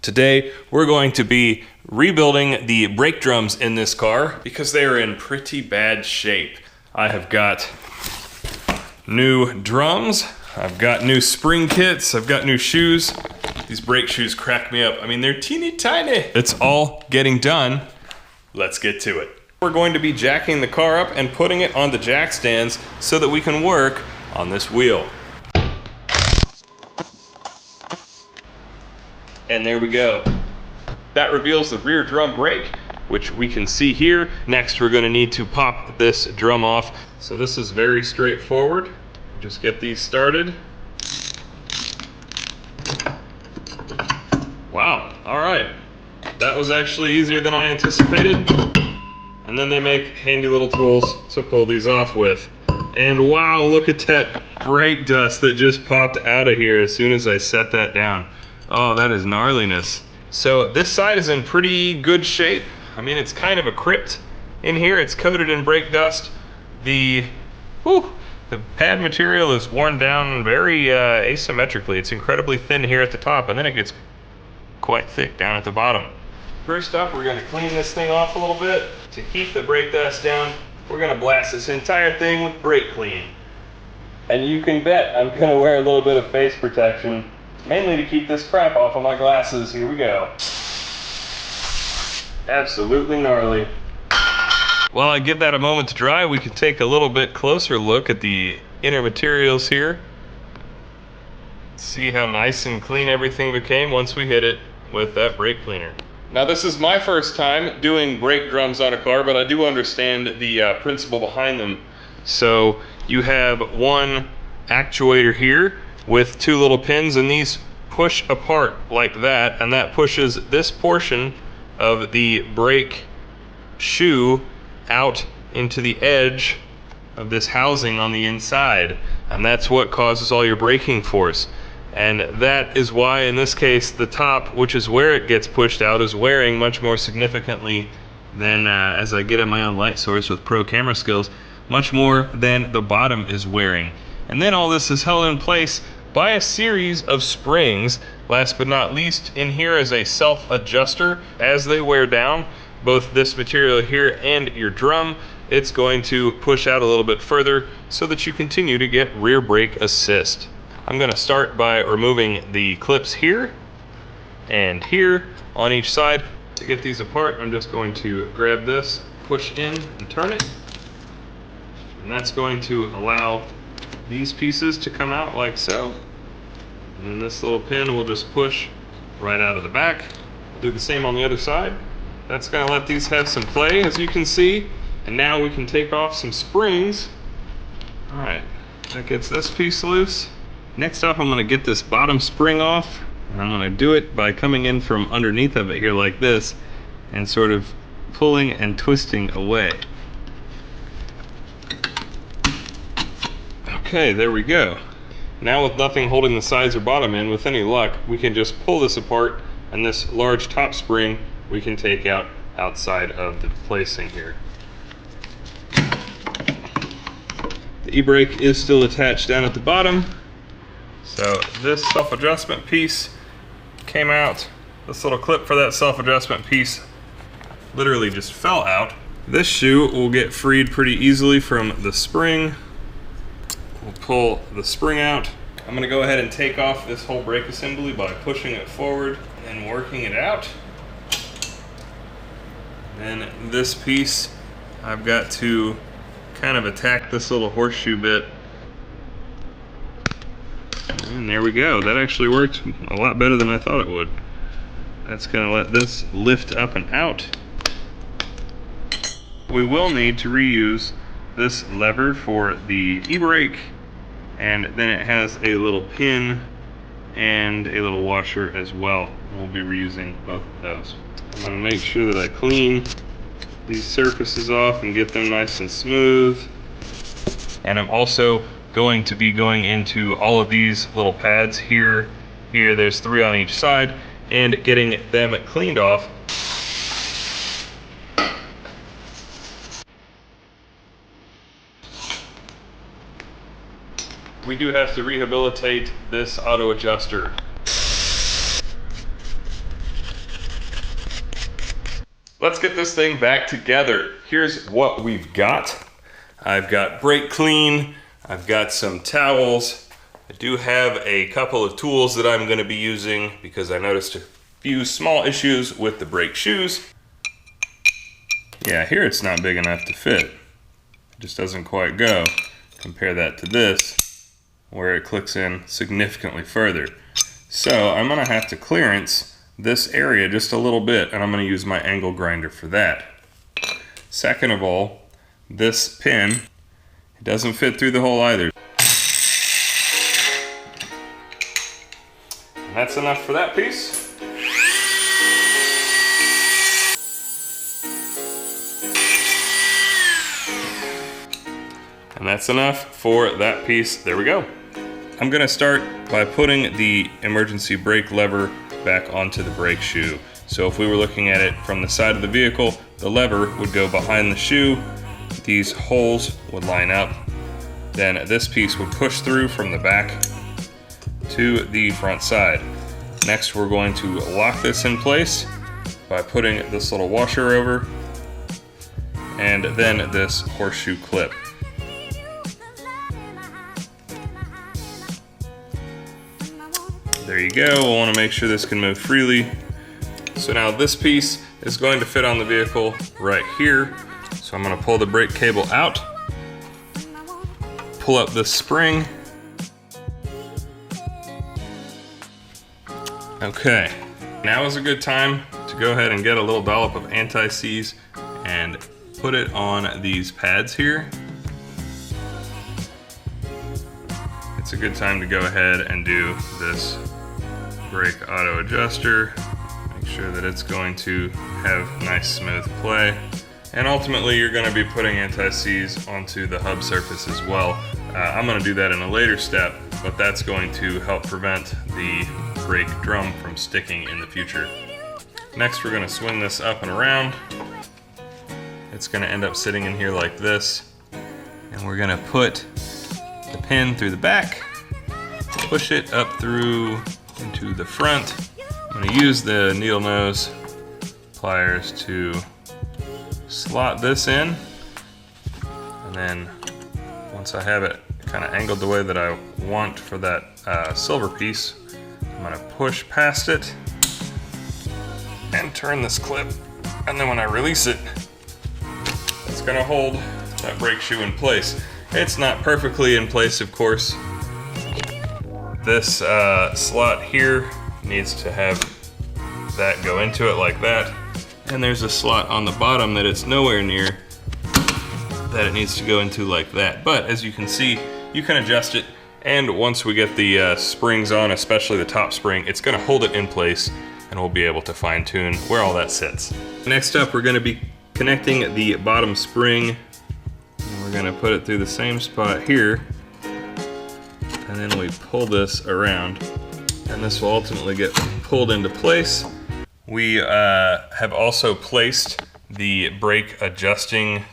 Today, we're going to be rebuilding the brake drums in this car because they are in pretty bad shape. I have got new drums, I've got new spring kits, I've got new shoes. These brake shoes crack me up. I mean, they're teeny tiny. It's all getting done. Let's get to it. We're going to be jacking the car up and putting it on the jack stands so that we can work on this wheel. And there we go. That reveals the rear drum brake, which we can see here. Next, we're gonna need to pop this drum off. So this is very straightforward. Just get these started. Wow, all right. That was actually easier than I anticipated. And then they make handy little tools to pull these off with. And wow, look at that brake dust that just popped out of here as soon as I set that down. Oh, that is gnarliness. So this side is in pretty good shape. I mean, it's kind of a crypt in here. It's coated in brake dust. The pad material is worn down very asymmetrically. It's incredibly thin here at the top, and then it gets quite thick down at the bottom. First up, we're gonna clean this thing off a little bit. To keep the brake dust down, we're gonna blast this entire thing with brake clean. And you can bet I'm gonna wear a little bit of face protection, mainly to keep this crap off of my glasses. Here we go. Absolutely gnarly. While I give that a moment to dry, we can take a little bit closer look at the inner materials here. See how nice and clean everything became once we hit it with that brake cleaner. Now, this is my first time doing brake drums on a car, but I do understand the principle behind them. So you have one actuator here with two little pins, and these push apart like that, and that pushes this portion of the brake shoe out into the edge of this housing on the inside, and that's what causes all your braking force. And that is why in this case the top, which is where it gets pushed out, is wearing much more significantly than as I get at my own light source with pro camera skills, much more than the bottom is wearing. And then all this is held in place by a series of springs. Last but not least, in here is a self-adjuster. As they wear down, both this material here and your drum, it's going to push out a little bit further so that you continue to get rear brake assist. I'm gonna start by removing the clips here and here on each side. To get these apart, I'm just going to grab this, push in and turn it. And that's going to allow these pieces to come out like so. And then this little pin will just push right out of the back. We'll do the same on the other side. That's gonna let these have some play, as you can see. And now we can take off some springs. All right, that gets this piece loose. Next up, I'm gonna get this bottom spring off. And I'm gonna do it by coming in from underneath of it here like this and sort of pulling and twisting away. Okay, there we go. Now with nothing holding the sides or bottom in, with any luck, we can just pull this apart, and this large top spring we can take out outside of the placing here. The e-brake is still attached down at the bottom. So this self-adjustment piece came out. This little clip for that self-adjustment piece literally just fell out. This shoe will get freed pretty easily from the spring. We'll pull the spring out. I'm gonna go ahead and take off this whole brake assembly by pushing it forward and working it out. Then this piece, I've got to kind of attack this little horseshoe bit. And there we go. That actually worked a lot better than I thought it would. That's gonna let this lift up and out. We will need to reuse this lever for the e-brake, and then it has a little pin and a little washer as well. We'll be reusing both of those. I'm gonna make sure that I clean these surfaces off and get them nice and smooth. And I'm also going to be going into all of these little pads here. Here, there's 3 on each side, and getting them cleaned off. We do have to rehabilitate this auto adjuster. Let's get this thing back together. Here's what we've got. I've got brake clean, I've got some towels. I do have a couple of tools that I'm gonna be using because I noticed a few small issues with the brake shoes. Yeah, here it's not big enough to fit. It just doesn't quite go. Compare that to this, where it clicks in significantly further. So I'm gonna have to clearance this area just a little bit, and I'm gonna use my angle grinder for that. Second of all, this pin, it doesn't fit through the hole either. And that's enough for that piece. And that's enough for that piece. There we go. I'm gonna start by putting the emergency brake lever back onto the brake shoe. So if we were looking at it from the side of the vehicle, the lever would go behind the shoe, these holes would line up, then this piece would push through from the back to the front side. Next, we're going to lock this in place by putting this little washer over, and then this horseshoe clip. There you go. We'll want to make sure this can move freely. So now this piece is going to fit on the vehicle right here. So I'm going to pull the brake cable out, pull up this spring. Okay, now is a good time to go ahead and get a little dollop of anti-seize and put it on these pads here. It's a good time to go ahead and do this brake auto adjuster. Make sure that it's going to have nice smooth play. And ultimately you're going to be putting anti-seize onto the hub surface as well. I'm going to do that in a later step, but that's going to help prevent the brake drum from sticking in the future. Next we're going to swing this up and around. It's going to end up sitting in here like this. And we're going to put the pin through the back, push it up through into the front. I'm going to use the needle nose pliers to slot this in, and then once I have it kind of angled the way that I want for that silver piece, I'm going to push past it and turn this clip, and then when I release it, it's going to hold that brake shoe in place. It's not perfectly in place, of course. This slot here needs to have that go into it like that. And there's a slot on the bottom that it's nowhere near that it needs to go into like that. But as you can see, you can adjust it. And once we get the springs on, especially the top spring, it's gonna hold it in place and we'll be able to fine tune where all that sits. Next up, we're gonna be connecting the bottom spring. And we're gonna put it through the same spot here. And then we pull this around, and this will ultimately get pulled into place. We have also placed the brake adjusting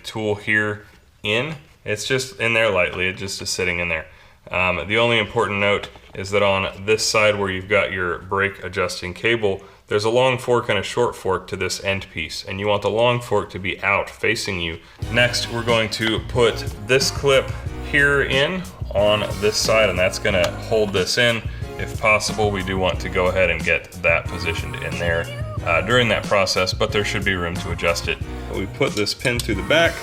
tool here in. It's just in there lightly, it just is sitting in there. The only important note is that on this side where you've got your brake adjusting cable, there's a long fork and a short fork to this end piece, and you want the long fork to be out facing you. Next, we're going to put this clip here in on this side, and that's gonna hold this in. If possible, we do want to go ahead and get that positioned in there during that process, but there should be room to adjust it. We put this pin through the back,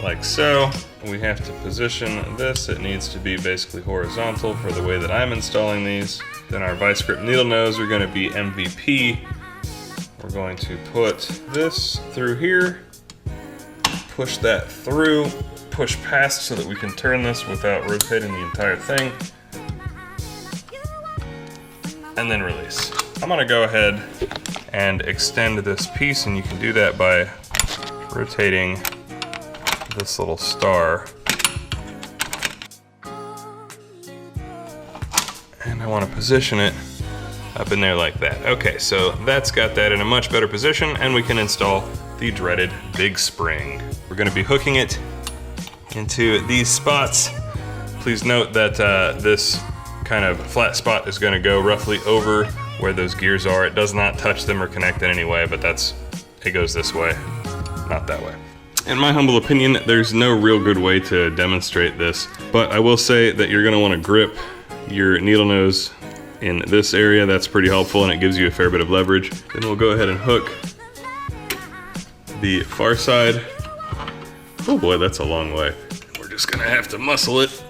like so. We have to position this. It needs to be basically horizontal for the way that I'm installing these. Then our vice grip needle nose are gonna be MVP. We're going to put this through here, push that through, push past so that we can turn this without rotating the entire thing, and then release. I'm gonna go ahead and extend this piece, and you can do that by rotating this little star. And I want to position it up in there like that. Okay, so that's got that in a much better position, and we can install the dreaded big spring. We're gonna be hooking it into these spots. Please note that this kind of flat spot is gonna go roughly over where those gears are. It does not touch them or connect in any way, but it goes this way, not that way. In my humble opinion, there's no real good way to demonstrate this, but I will say that you're gonna wanna grip your needle nose in this area. That's pretty helpful and it gives you a fair bit of leverage. Then we'll go ahead and hook the far side. Oh boy, that's a long way. We're just gonna have to muscle it.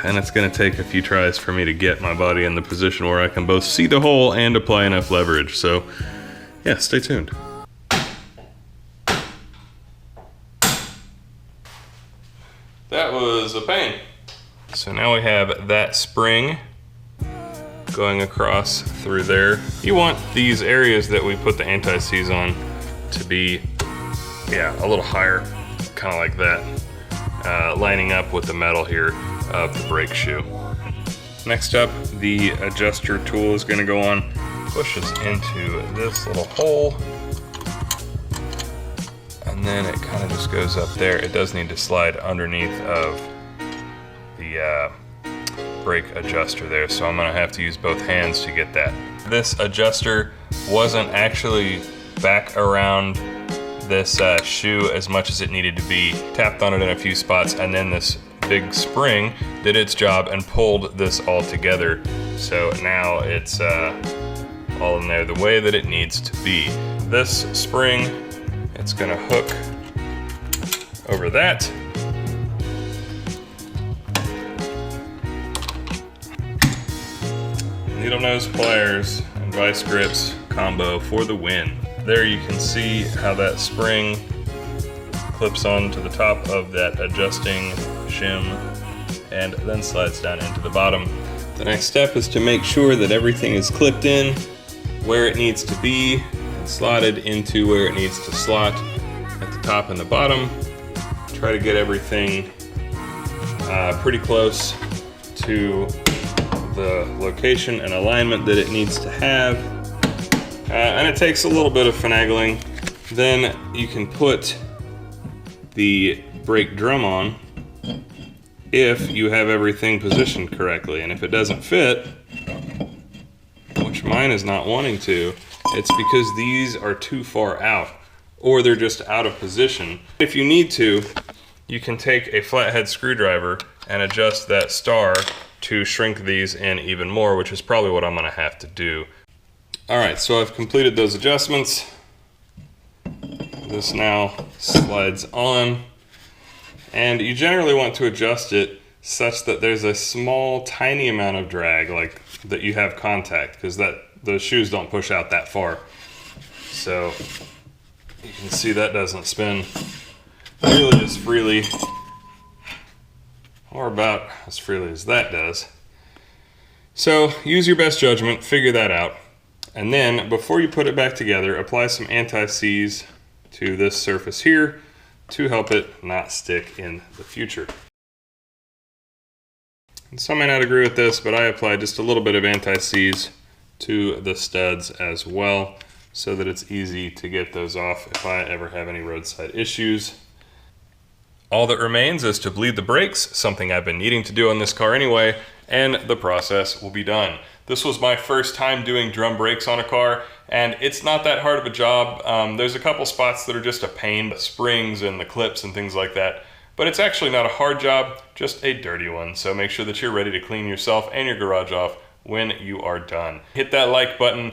And it's gonna take a few tries for me to get my body in the position where I can both see the hole and apply enough leverage. So yeah, stay tuned. That was a pain. So now we have that spring going across through there. You want these areas that we put the anti-seize on to be, yeah, a little higher, kind of like that, lining up with the metal here of the brake shoe. Next up, the adjuster tool is going to go on, pushes into this little hole, and then it kind of just goes up there. It does need to slide underneath of the brake adjuster there, so I'm going to have to use both hands to get that. This adjuster wasn't actually back around this shoe as much as it needed to be. Tapped on it in a few spots, and then this big spring did its job and pulled this all together. So now it's all in there the way that it needs to be. This spring, it's gonna hook over that. Needle nose pliers and vice grips combo for the win. There you can see how that spring clips onto the top of that adjusting shim and then slides down into the bottom. The next step is to make sure that everything is clipped in where it needs to be and slotted into where it needs to slot at the top and the bottom. Try to get everything pretty close to the location and alignment that it needs to have. And it takes a little bit of finagling. Then you can put the brake drum on if you have everything positioned correctly. And if it doesn't fit, which mine is not wanting to, it's because these are too far out or they're just out of position. If you need to, you can take a flathead screwdriver and adjust that star to shrink these in even more, which is probably what I'm gonna have to do. All right, so I've completed those adjustments. This now slides on, and you generally want to adjust it such that there's a small, tiny amount of drag, like that you have contact, because those shoes don't push out that far. So you can see that doesn't spin nearly as freely, or about as freely as that does. So use your best judgment, figure that out. And then, before you put it back together, apply some anti-seize to this surface here to help it not stick in the future. And some may not agree with this, but I applied just a little bit of anti-seize to the studs as well, so that it's easy to get those off if I ever have any roadside issues. All that remains is to bleed the brakes, something I've been needing to do on this car anyway, and the process will be done. This was my first time doing drum brakes on a car, and it's not that hard of a job. There's a couple spots that are just a pain, the springs and the clips and things like that, but it's actually not a hard job, just a dirty one. So make sure that you're ready to clean yourself and your garage off when you are done. Hit that like button